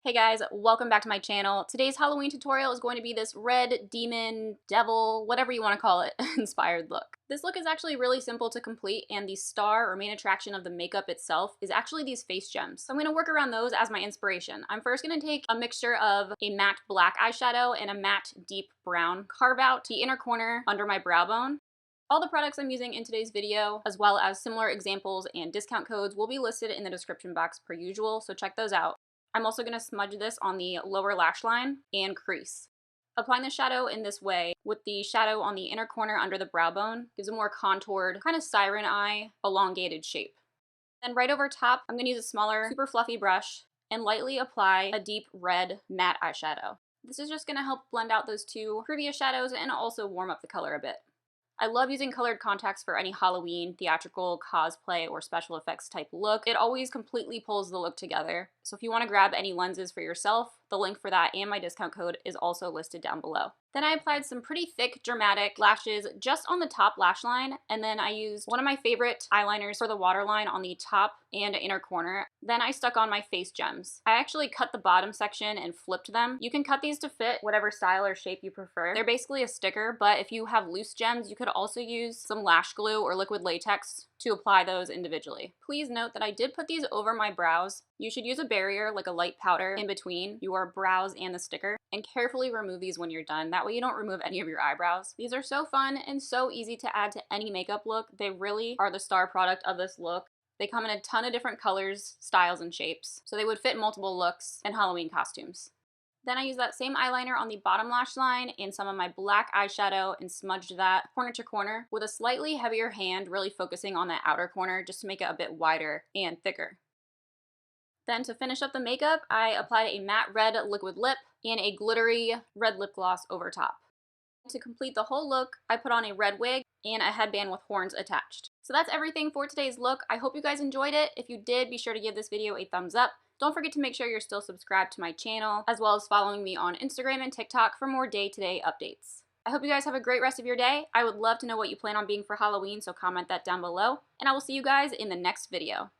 Hey guys, welcome back to my channel. Today's Halloween tutorial is going to be this red demon, devil, whatever you want to call it, inspired look. This look is actually really simple to complete, and the star or main attraction of the makeup itself is actually these face gems. So I'm going to work around those as my inspiration. I'm first going to take a mixture of a matte black eyeshadow and a matte deep brown, carve out the inner corner under my brow bone. All the products I'm using in today's video, as well as similar examples and discount codes, will be listed in the description box per usual, so check those out. I'm also going to smudge this on the lower lash line and crease. Applying the shadow in this way, with the shadow on the inner corner under the brow bone, gives a more contoured, kind of siren eye, elongated shape. Then right over top, I'm going to use a smaller, super fluffy brush and lightly apply a deep red matte eyeshadow. This is just going to help blend out those two previous shadows and also warm up the color a bit. I love using colored contacts for any Halloween, theatrical, cosplay, or special effects type look. It always completely pulls the look together. So if you want to grab any lenses for yourself, the link for that and my discount code is also listed down below. Then I applied some pretty thick, dramatic lashes just on the top lash line, and then I used one of my favorite eyeliners for the waterline on the top and inner corner. Then I stuck on my face gems. I actually cut the bottom section and flipped them. You can cut these to fit whatever style or shape you prefer. They're basically a sticker, but if you have loose gems, you could also use some lash glue or liquid latex to apply those individually. Please note that I did put these over my brows. You should use a barrier, like a light powder, in between your brows and the sticker, and carefully remove these when you're done. That way you don't remove any of your eyebrows. These are so fun and so easy to add to any makeup look. They really are the star product of this look. They come in a ton of different colors, styles, and shapes, so they would fit multiple looks and Halloween costumes. Then I used that same eyeliner on the bottom lash line and some of my black eyeshadow and smudged that corner to corner with a slightly heavier hand, really focusing on that outer corner just to make it a bit wider and thicker. Then to finish up the makeup, I applied a matte red liquid lip and a glittery red lip gloss over top. To complete the whole look, I put on a red wig and a headband with horns attached. So that's everything for today's look. I hope you guys enjoyed it. If you did, be sure to give this video a thumbs up. Don't forget to make sure you're still subscribed to my channel, as well as following me on Instagram and TikTok for more day-to-day updates. I hope you guys have a great rest of your day. I would love to know what you plan on being for Halloween, so comment that down below, and I will see you guys in the next video.